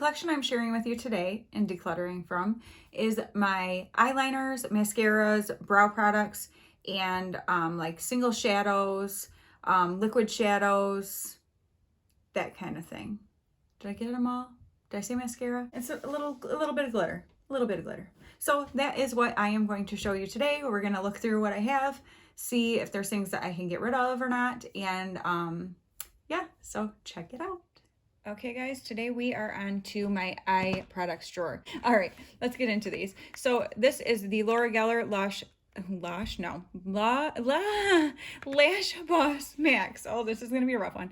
collection I'm sharing with you today and decluttering from is my eyeliners, mascaras, brow products, and like single shadows, liquid shadows, that kind of thing. Did I get them all? Did I say mascara? It's a little bit of glitter, a little bit of glitter. So that is what I am going to show you today. We're going to look through what I have, see if there's things that I can get rid of or not, and yeah, so check it out. Okay guys, today we are on to my eye products drawer. All right, let's get into these. So this is the Laura Geller Lash Boss Max. Oh, this is gonna be a rough one.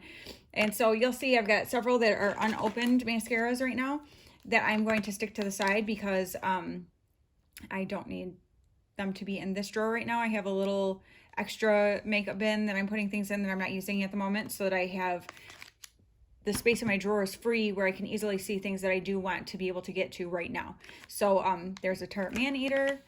And so you'll see I've got several that are unopened mascaras right now that I'm going to stick to the side because I don't need them to be in this drawer right now. I have a little extra makeup bin that I'm putting things in that I'm not using at the moment, so that I have the space in my drawer is free where I can easily see things that I do want to be able to get to right now. So there's a Tarte Man-Eater.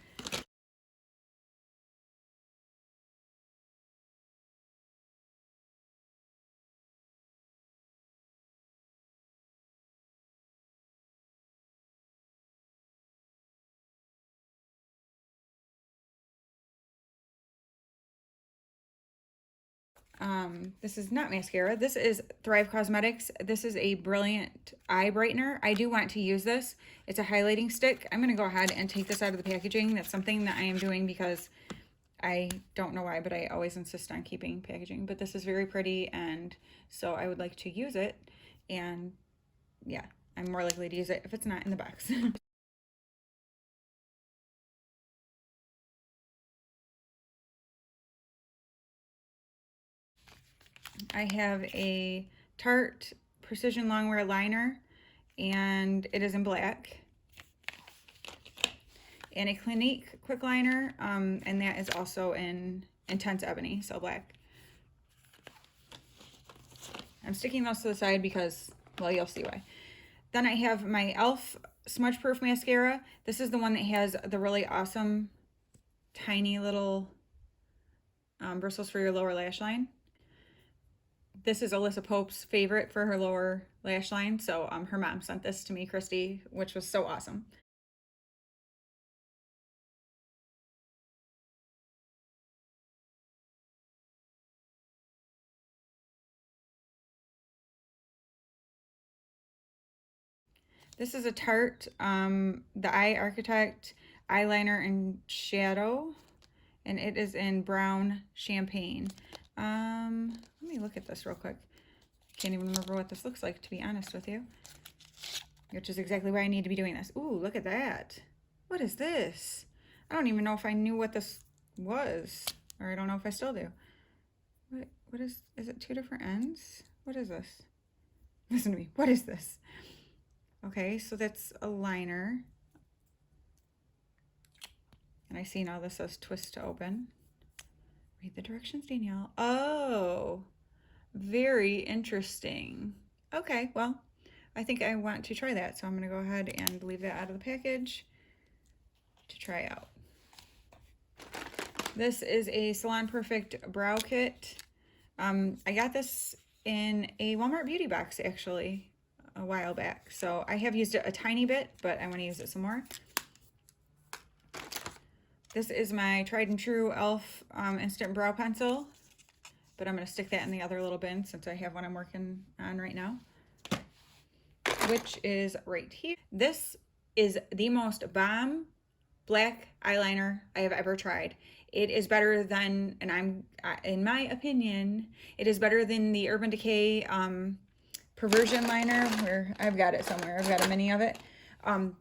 This is not mascara. This is Thrive Cosmetics. This is a brilliant eye brightener. I do want to use this. It's a highlighting stick. I'm going to go ahead and take this out of the packaging. That's something that I am doing because I don't know why, but I always insist on keeping packaging. But this is very pretty, and so I would like to use it. And yeah, I'm more likely to use it if it's not in the box. I have a Tarte Precision Longwear Liner, and it is in black. And a Clinique Quick Liner, and that is also in Intense Ebony, so black. I'm sticking those to the side because, well, you'll see why. Then I have my e.l.f. Smudge Proof Mascara. This is the one that has the really awesome, tiny little bristles for your lower lash line. This is Alyssa Pope's favorite for her lower lash line, so her mom sent this to me, Christy, which was so awesome. This is a Tarte, the Eye Architect eyeliner and shadow, and it is in brown champagne. Let me look at this real quick. Can't even remember what this looks like, to be honest with you, which is exactly why I need to be doing this. Ooh, look at that. What is this? I don't even know if I knew what this was, or I don't know if I still do. What is it two different ends? What is this? Listen to me. What is this? Okay, so that's a liner. And I see now this says twist to open. Read the directions, Danielle. Oh, very interesting. Okay, well, I think I want to try that. So I'm going to go ahead and leave that out of the package to try out. This is a Salon Perfect Brow Kit. I got this in a Walmart beauty box, actually, a while back. So I have used it a tiny bit, but I want to use it some more. This is my tried and true e.l.f. Instant Brow Pencil, but I'm going to stick that in the other little bin since I have one I'm working on right now, which is right here. This is the most bomb black eyeliner I have ever tried. It is better than, and in my opinion, it is better than the Urban Decay Perversion liner, where I've got it somewhere. I've got a mini of it.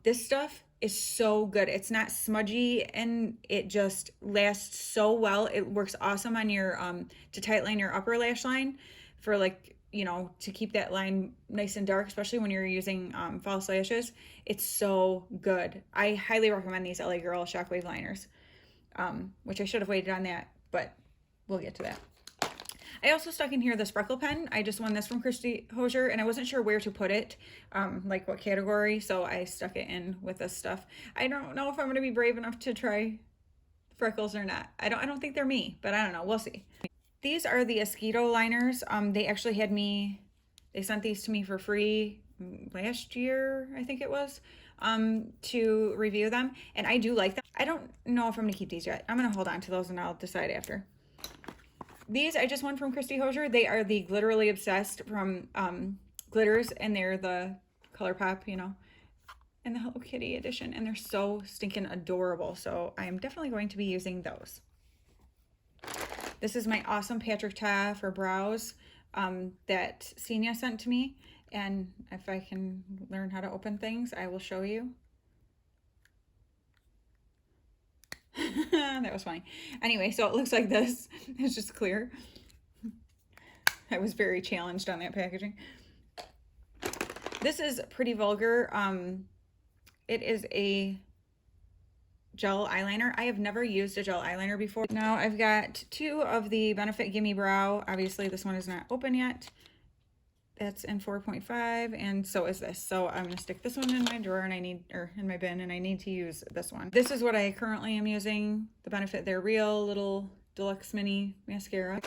This stuff is so good. It's not smudgy, and it just lasts so well. It works awesome on your to tightline your upper lash line for, like, you know, to keep that line nice and dark, especially when you're using false lashes. It's so good. I highly recommend these LA Girl Shockwave liners, which I should have waited on that, but we'll get to that. I also stuck in here the Sparkle Pen. I just won this from Christy Hosier, and I wasn't sure where to put it, like what category, so I stuck it in with this stuff. I don't know if I'm going to be brave enough to try freckles or not. I don't think they're me, but I don't know. We'll see. These are the Esquito liners. They actually had me, they sent these to me for free last year, I think it was, to review them. And I do like them. I don't know if I'm going to keep these yet. I'm going to hold on to those and I'll decide after. These I just won from Christy Hosier. They are the Glitterly Obsessed from Glitters, and they're the ColourPop, you know, and the Hello Kitty edition, and they're so stinking adorable. So I am definitely going to be using those. This is my awesome Patrick Ta for brows that Senia sent to me, and if I can learn how to open things, I will show you. That was funny. Anyway, so it looks like this. It's just clear. I was very challenged on that packaging. This is Pretty Vulgar. It is a gel eyeliner. I have never used a gel eyeliner before. Now I've got two of the Benefit Gimme Brow. Obviously this one is not open yet. That's in 4.5, and so is this. So I'm gonna stick this one in my drawer, and in my bin, and I need to use this one. This is what I currently am using, the Benefit They're Real Little Deluxe Mini Mascara.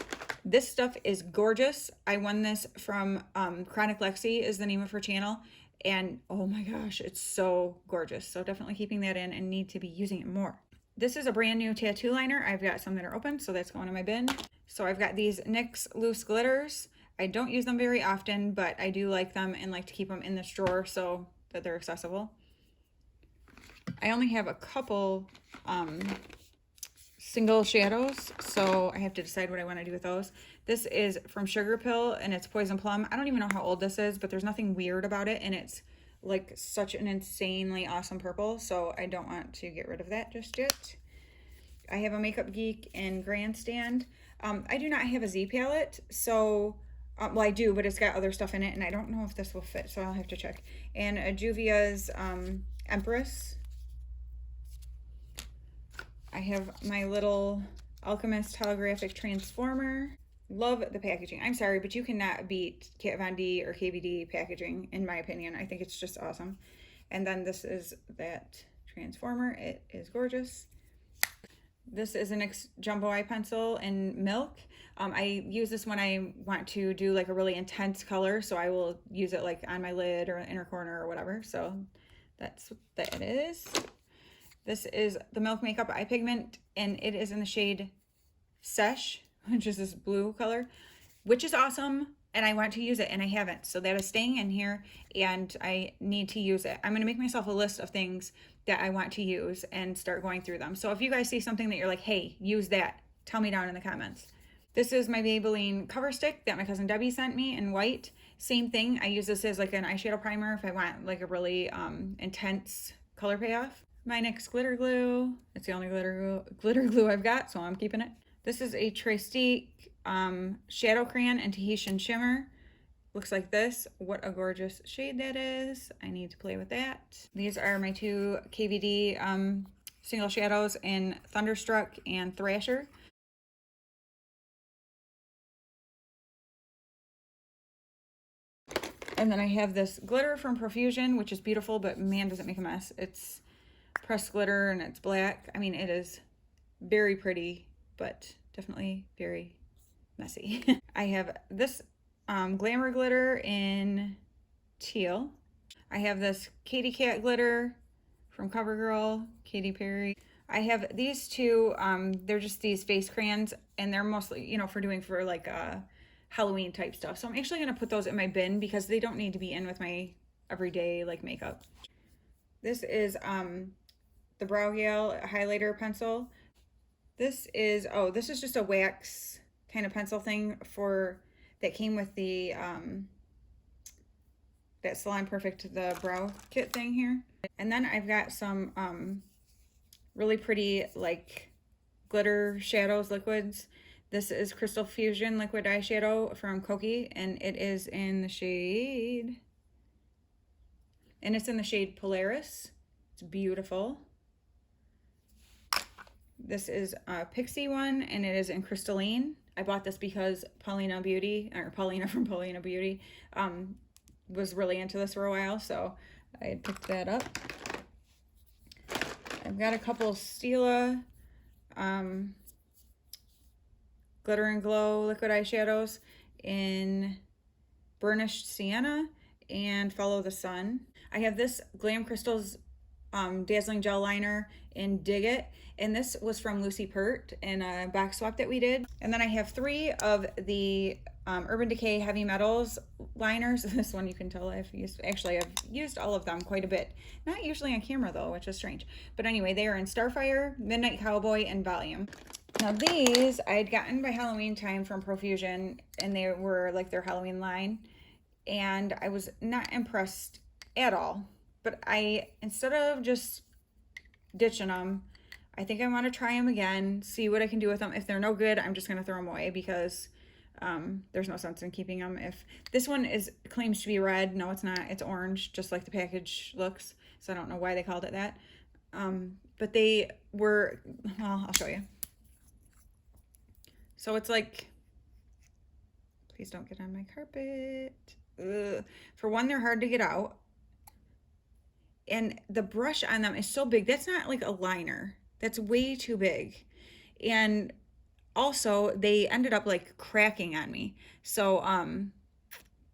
This stuff is gorgeous. I won this from Chronic Lexi is the name of her channel, and oh my gosh, it's so gorgeous. So definitely keeping that in and need to be using it more. This is a brand new tattoo liner. I've got some that are open, so that's going in my bin. So I've got these NYX Loose Glitters. I don't use them very often, but I do like them and like to keep them in this drawer so that they're accessible. I only have a couple single shadows, so I have to decide what I want to do with those. This is from Sugar Pill, and it's Poison Plum. I don't even know how old this is, but there's nothing weird about it, and it's like such an insanely awesome purple, so I don't want to get rid of that just yet. I have a Makeup Geek in Grandstand. I do not have a Z palette, so well, I do, but it's got other stuff in it, and I don't know if this will fit, so I'll have to check. And a Juvia's Empress. I have my little Alchemist holographic transformer. Love the packaging. I'm sorry, but you cannot beat Kat Von D or KVD packaging, in my opinion. I think it's just awesome. And then this is that transformer. It is gorgeous. This is a NYX Jumbo Eye Pencil in Milk. I use this when I want to do like a really intense color, so I will use it like on my lid or inner corner or whatever. So that's what that is. This is the Milk Makeup Eye Pigment, and it is in the shade Sesh, which is this blue color, which is awesome, and I want to use it, and I haven't. So that is staying in here, and I need to use it. I'm going to make myself a list of things that I want to use and start going through them. So if you guys see something that you're like, hey, use that, tell me down in the comments. This is my Maybelline Cover Stick that my cousin Debbie sent me in white. Same thing. I use this as like an eyeshadow primer if I want like a really intense color payoff. My NYX glitter glue. It's the only glitter glue I've got, so I'm keeping it. This is a Trestique Shadow Crayon in Tahitian Shimmer. Looks like this. What a gorgeous shade that is. I need to play with that. These are my two KVD single shadows in Thunderstruck and Thrasher. And then I have this glitter from Profusion, which is beautiful, but man, does it make a mess. It's pressed glitter and it's black. I mean, it is very pretty, but definitely very messy. I have this Glamour glitter in teal. I have this Katy Cat glitter from CoverGirl, Katy Perry. I have these two, they're just these face crayons, and they're mostly, you know, for like Halloween type stuff. So I'm actually going to put those in my bin because they don't need to be in with my everyday like makeup. This is the Brow Gale highlighter pencil. This is just a wax kind of pencil thing that came with the that Salon Perfect, the brow kit thing here. And then I've got some really pretty like glitter shadows, liquids. This is Crystal Fusion liquid eyeshadow from Koki, and it is in the shade, Polaris. It's beautiful. This is a Pixie one, and it is in Crystalline. I bought this because Paulina from Paulina Beauty was really into this for a while, so I picked that up. I've got a couple Stila Glitter and Glow liquid eyeshadows in Burnished Sienna and Follow the Sun. I have this Glam Crystals Dazzling Gel Liner in Dig It, and this was from Lucy Pert in a box swap that we did. And then I have 3 of the Urban Decay Heavy Metals liners. This one you can tell I've used all of them quite a bit. Not usually on camera though, which is strange. But anyway, they are in Starfire, Midnight Cowboy, and Volume. Now these I had gotten by Halloween time from Profusion, and they were like their Halloween line, and I was not impressed at all. But instead of just ditching them, I think I want to try them again, see what I can do with them. If they're no good, I'm just going to throw them away, because there's no sense in keeping them. If this one claims to be red, no, it's not. It's orange, just like the package looks. So I don't know why they called it that. But they were, well, I'll show you. So it's like, please don't get on my carpet. Ugh. For one, they're hard to get out. And the brush on them is so big. That's not like a liner. That's way too big. And also they ended up like cracking on me. So,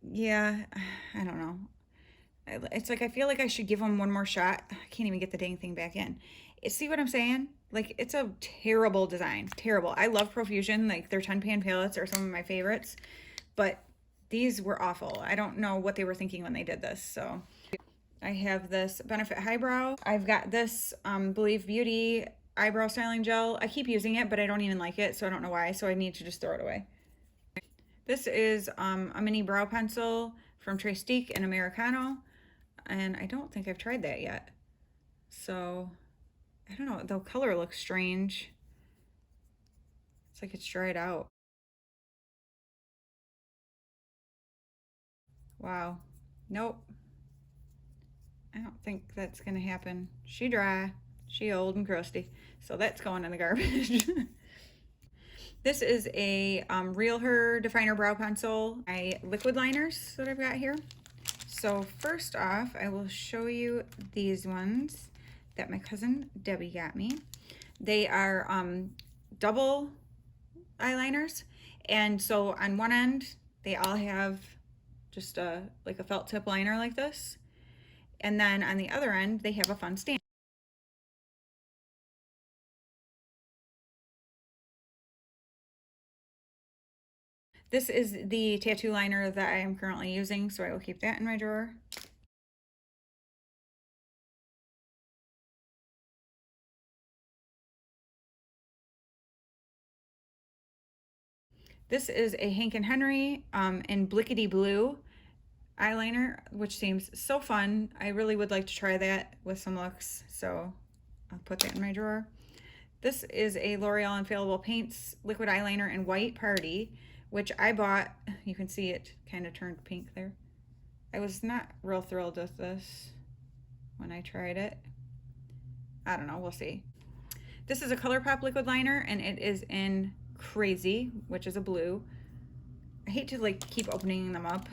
yeah, I don't know. It's like, I feel like I should give them one more shot. I can't even get the dang thing back in. See what I'm saying? Like, it's a terrible design. Terrible. I love Profusion. Like, their 10-pan palettes are some of my favorites. But these were awful. I don't know what they were thinking when they did this. So I have this Benefit Highbrow. I've got this Believe Beauty eyebrow styling gel. I keep using it, but I don't even like it, so I don't know why. So I need to just throw it away. This is a mini brow pencil from Trestique in Americano. And I don't think I've tried that yet. So I don't know. The color looks strange. It's like it's dried out. Wow. Nope. I don't think that's going to happen. She dry. She old and crusty. So that's going in the garbage. This is a Real Her Definer Brow Pencil. My liquid liners that I've got here. So first off, I will show you these ones that my cousin Debbie got me. They are double eyeliners. And so on one end, they all have just like a felt tip liner like this. And then on the other end, they have a fun stand. This is the tattoo liner that I am currently using, so I will keep that in my drawer. This is a Hank and Henry in Blickety Blue eyeliner, which seems so fun. I really would like to try that with some looks, so I'll put that in my drawer. This is a L'Oreal Infallible Paints liquid eyeliner in White Party, which I bought. You can see it kind of turned pink there. I was not real thrilled with this when I tried it. I don't know, we'll see. This is a ColourPop liquid liner, and it is in Crazy, which is a blue. I hate to like keep opening them up.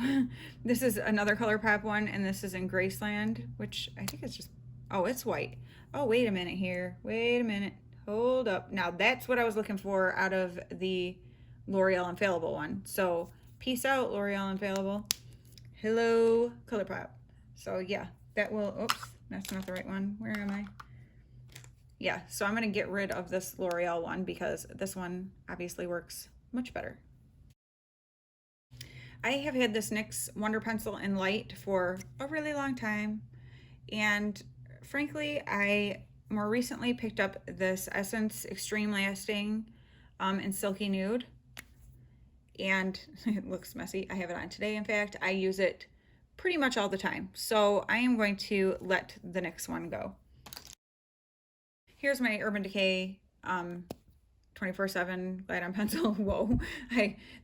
This is another ColourPop one, and this is in Graceland, which I think it's just, oh, it's white. Oh, wait a minute here. Wait a minute. Hold up. Now that's what I was looking for out of the L'Oreal Infallible one. So peace out, L'Oreal Infallible. Hello, ColourPop. So yeah, that will, oops, that's not the right one. Where am I? Yeah, so I'm gonna get rid of this L'Oreal one because this one obviously works much better. I have had this NYX Wonder Pencil in Light for a really long time, and frankly, I more recently picked up this Essence Extreme Lasting in Silky Nude, and it looks messy. I have it on today, in fact. I use it pretty much all the time, so I am going to let the NYX one go. Here's my Urban Decay 24/7 Glide On Pencil. Whoa,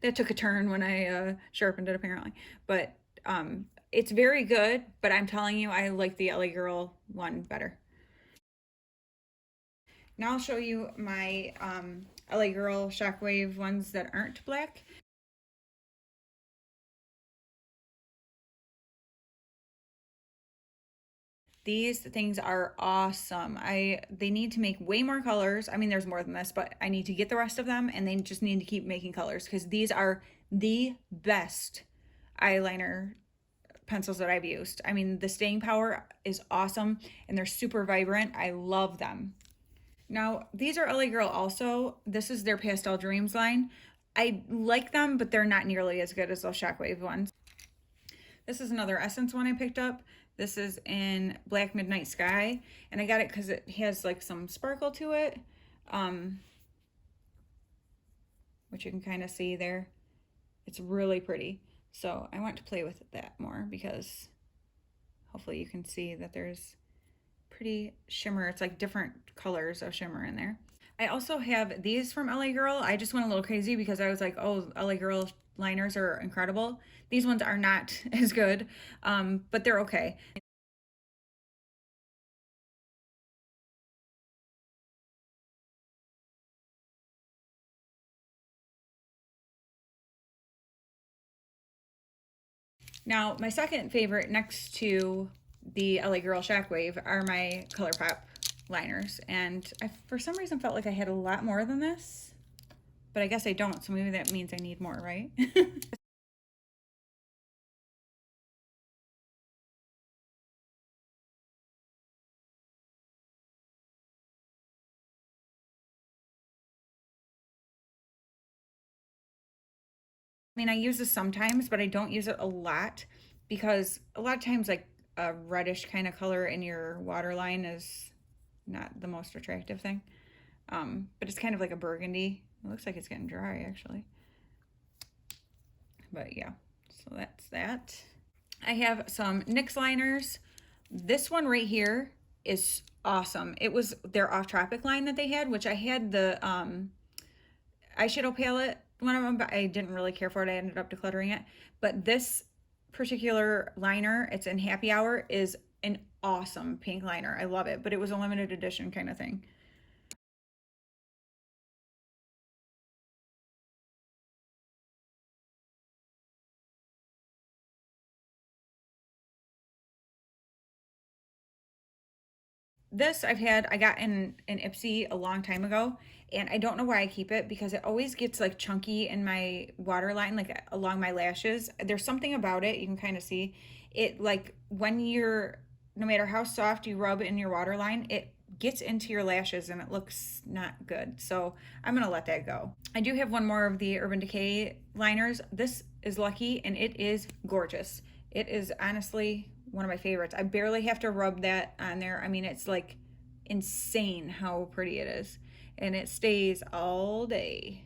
that took a turn when I sharpened it apparently. But it's very good, but I'm telling you, I like the LA Girl one better. Now I'll show you my LA Girl Shockwave ones that aren't black. These things are awesome. They need to make way more colors. I mean, there's more than this, but I need to get the rest of them, and they just need to keep making colors because these are the best eyeliner pencils that I've used. I mean, the staying power is awesome and they're super vibrant. I love them. Now, these are LA Girl also. This is their Pastel Dreams line. I like them, but they're not nearly as good as those Shockwave ones. This is another Essence one I picked up. This is in Black Midnight Sky, and I got it because it has like some sparkle to it, which you can kind of see there. It's really pretty. So I want to play with that more because hopefully you can see that there's pretty shimmer. It's like different colors of shimmer in there. I also have these from LA Girl. I just went a little crazy because I was like, oh, LA Girl liners are incredible. These ones are not as good, but they're okay. Now, my second favorite next to the LA Girl Shockwave are my ColourPop liners. And I, for some reason, felt like I had a lot more than this, but I guess I don't. So maybe that means I need more, right? I mean, I use this sometimes, but I don't use it a lot because a lot of times, like a reddish kind of color in your waterline is not the most attractive thing. But it's kind of like a burgundy. It looks like it's getting dry actually. But yeah, so that's that. I have some NYX liners. This one right here is awesome. It was their Off Tropic line that they had, which I had the eyeshadow palette, one of them, but I didn't really care for it. I ended up decluttering it. But this particular liner, it's in Happy Hour, is an awesome pink liner. I love it, but it was a limited edition kind of thing. This I got in an Ipsy a long time ago, and I don't know why I keep it because it always gets like chunky in my waterline, like along my lashes. There's something about it, you can kind of see it, like when you're, no matter how soft you rub in your waterline, it gets into your lashes and it looks not good. So I'm gonna let that go. I do have one more of the Urban Decay liners. This is Lucky and it is gorgeous. It is honestly one of my favorites. I barely have to rub that on there. I mean, it's like insane how pretty it is. And it stays all day.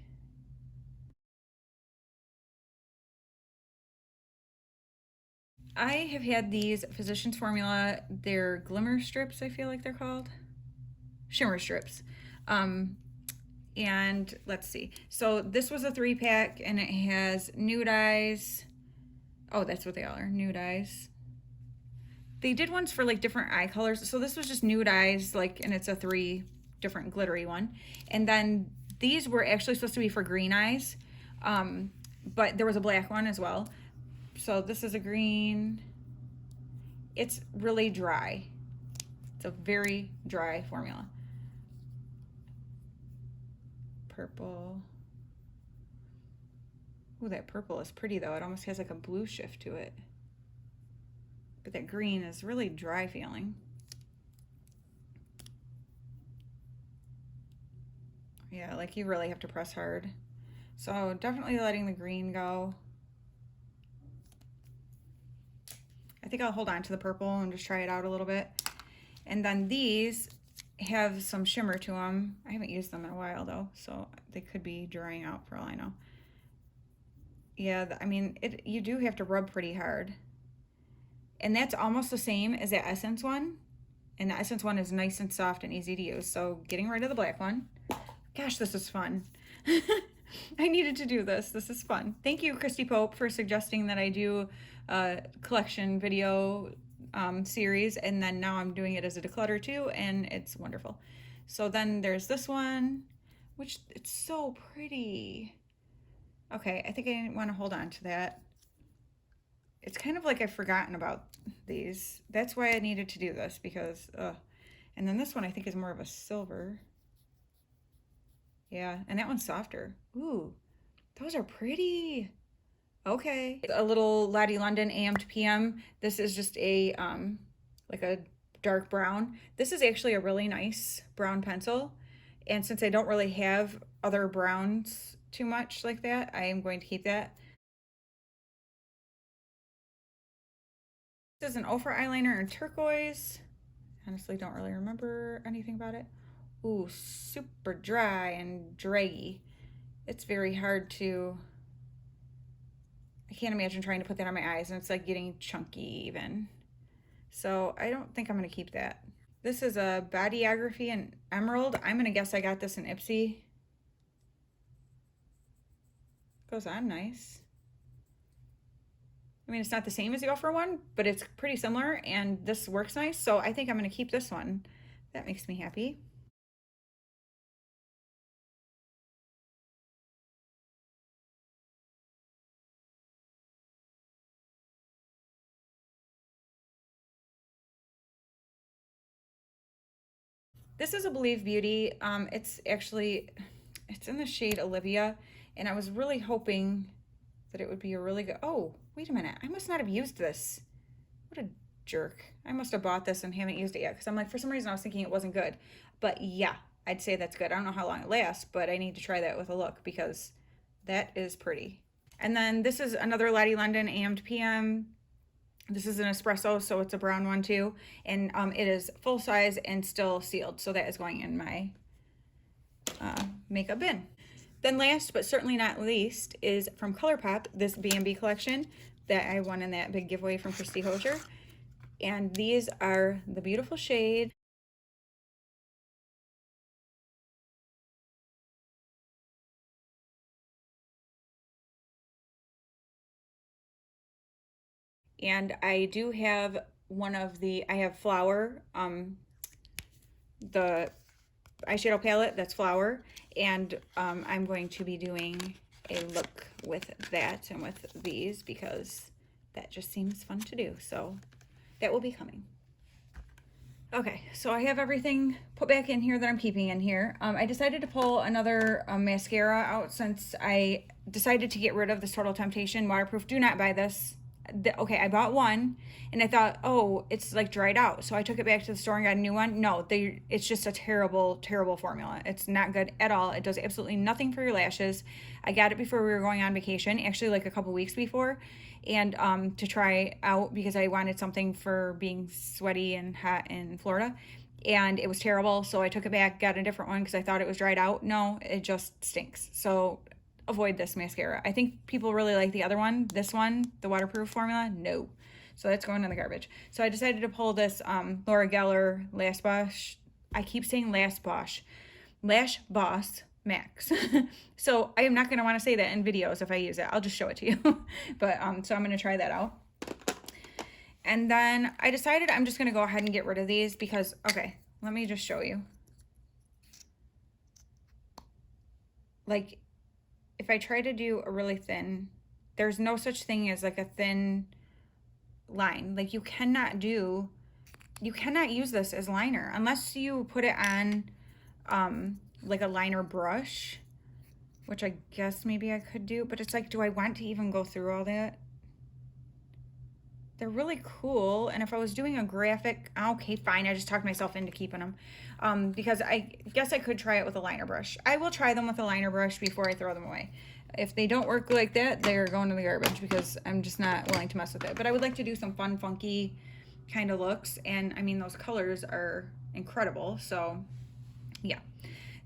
I have had these Physicians Formula, they're glimmer strips, I feel like they're called. Shimmer strips. And let's see. So this was a 3-pack and it has Nude Eyes. Oh, that's what they all are, Nude Eyes. They did ones for like different eye colors. So this was just Nude Eyes, like, and it's a 3 different glittery one. And then these were actually supposed to be for green eyes, but there was a black one as well. So this is a green. It's really dry. It's a very dry formula. Purple. Ooh, that purple is pretty though. It almost has like a blue shift to it. But that green is really dry feeling. Yeah, like you really have to press hard. So definitely letting the green go. I think I'll hold on to the purple and just try it out a little bit. And then these have some shimmer to them. I haven't used them in a while though, so they could be drying out for all I know. Yeah, I mean, you do have to rub pretty hard. And that's almost the same as the Essence one. And the Essence one is nice and soft and easy to use. So getting rid of the black one. Gosh, this is fun. I needed to do this. This is fun. Thank you, Christy Pope, for suggesting that I do a collection video series. And then now I'm doing it as a declutter too. And it's wonderful. So then there's this one, which it's so pretty. Okay, I think I want to hold on to that. It's kind of like I've forgotten about these. That's why I needed to do this because, and then this one I think is more of a silver. Yeah, and that one's softer. Ooh, those are pretty. Okay. A little Lottie London AM to PM. This is just a, like a dark brown. This is actually a really nice brown pencil. And since I don't really have other browns too much like that, I am going to keep that. This is an Ofra eyeliner in turquoise. Honestly, don't really remember anything about it. Ooh, super dry and draggy. It's very hard to, I can't imagine trying to put that on my eyes, and it's like getting chunky even. So I don't think I'm gonna keep that. This is a Bodyography in Emerald. I'm gonna guess I got this in Ipsy. Goes on nice. I mean, it's not the same as the Ofra one, but it's pretty similar, and this works nice, so I think I'm gonna keep this one. That makes me happy. This is a Believe Beauty. It's actually, it's in the shade Olivia, and I was really hoping that it would be a really good, oh, wait a minute. I must not have used this. What a jerk. I must have bought this and haven't used it yet, because I'm like, for some reason I was thinking it wasn't good. But yeah, I'd say that's good. I don't know how long it lasts, but I need to try that with a look because that is pretty. And then this is another Lottie London AM to PM. This is an espresso, so it's a brown one too. And it is full size and still sealed. So that is going in my makeup bin. Then last, but certainly not least, is from ColourPop, this B&B collection that I won in that big giveaway from Christy Hosier. And these are the beautiful shade. And I do have one of the, I have Flower, the eyeshadow palette that's Flower, and I'm going to be doing a look with that and with these because that just seems fun to do. So that will be coming. Okay, so I have everything put back in here that I'm keeping in here. I decided to pull another mascara out since I decided to get rid of this Total Temptation waterproof. Do not buy this. Okay, I bought one and I thought, oh, it's like dried out. So I took it back to the store and got a new one. No, it's just a terrible, terrible formula. It's not good at all. It does absolutely nothing for your lashes. I got it before we were going on vacation, actually like a couple weeks before, and to try out because I wanted something for being sweaty and hot in Florida. And it was terrible. So I took it back, got a different one because I thought it was dried out. No, it just stinks. So avoid this mascara. I think people really like the other one. This one, the waterproof formula, no. So that's going in the garbage. So I decided to pull this Laura Geller Lash Boss. I keep saying Lash Boss. Lash Boss Max. So I am not going to want to say that in videos if I use it. I'll just show it to you. But so I'm going to try that out. And then I decided I'm just going to go ahead and get rid of these because, okay, let me just show you. Like, if I try to do a really thin, there's no such thing as like a thin line. Like you cannot use this as liner unless you put it on like a liner brush, which I guess maybe I could do, but it's like, do I want to even go through all that? They're really cool, and if I was doing a graphic, okay, fine, I just talked myself into keeping them, because I guess I could try it with a liner brush. I will try them with a liner brush before I throw them away. If they don't work like that, they're going to the garbage because I'm just not willing to mess with it. But I would like to do some fun, funky kind of looks, and I mean, those colors are incredible, so yeah.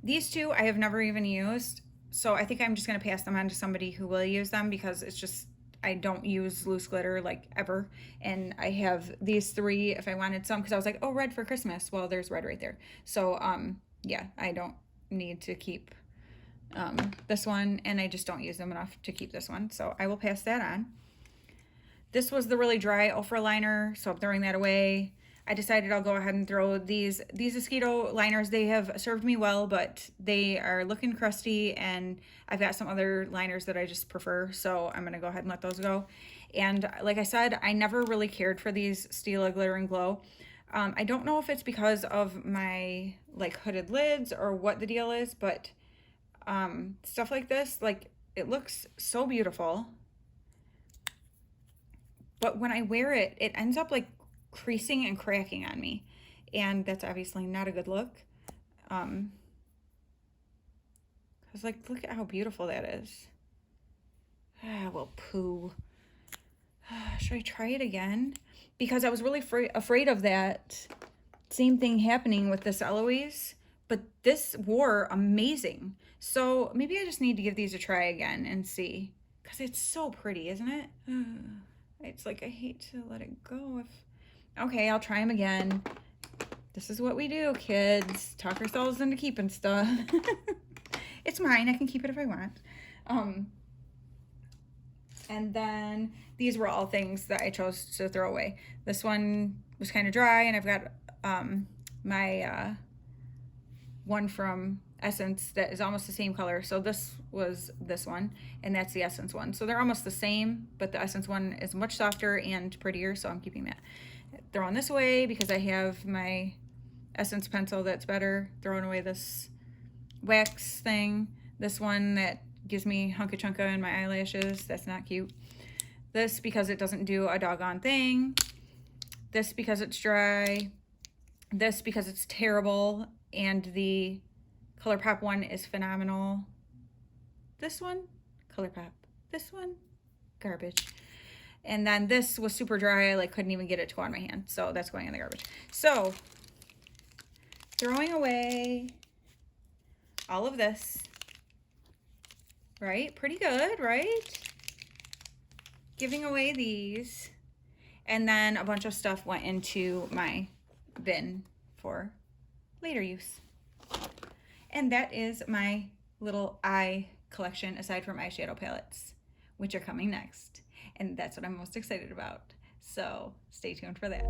These two I have never even used, so I think I'm just going to pass them on to somebody who will use them because it's just, I don't use loose glitter like ever, and I have these three if I wanted some because I was like, oh, red for Christmas. Well, there's red right there. So yeah, I don't need to keep this one, and I just don't use them enough to keep this one, so I will pass that on. This was the really dry Ofra liner, so I'm throwing that away. I decided I'll go ahead and throw these mosquito liners. They have served me well, but they are looking crusty, and I've got some other liners that I just prefer, so I'm gonna go ahead and let those go. And like I said, I never really cared for these Stila Glitter and Glow. I don't know if it's because of my like hooded lids or what the deal is, but stuff like this, like, it looks so beautiful. but when I wear it, it ends up like creasing and cracking on me. And that's obviously not a good look. Cause like, look at how beautiful that is. Ah, well, poo. Should I try it again? Because I was really afraid of that same thing happening with this Eloise, but this wore amazing. So maybe I just need to give these a try again and see, because it's so pretty, isn't it? It's like I hate to let it go. Okay, I'll try them again. This is what we do, kids. Talk ourselves into keeping stuff. It's mine. I can keep it if I want. And then these were all things that I chose to throw away. This one was kind of dry, and I've got my one from Essence that is almost the same color. So this was this one, and that's the Essence one. So they're almost the same, but the Essence one is much softer and prettier, so I'm keeping that. Throwing this away because I have my Essence pencil that's better. Throwing away this wax thing. This one that gives me hunka chunka in my eyelashes. That's not cute. This because it doesn't do a doggone thing. This because it's dry. This because it's terrible. And the ColourPop one is phenomenal. This one, ColourPop. This one, garbage. And then this was super dry. I like couldn't even get it to go on my hand. So that's going in the garbage. So throwing away all of this. Right? Pretty good, right? Giving away these. And then a bunch of stuff went into my bin for later use. And that is my little eye collection aside from eyeshadow palettes, which are coming next. And that's what I'm most excited about. So stay tuned for that.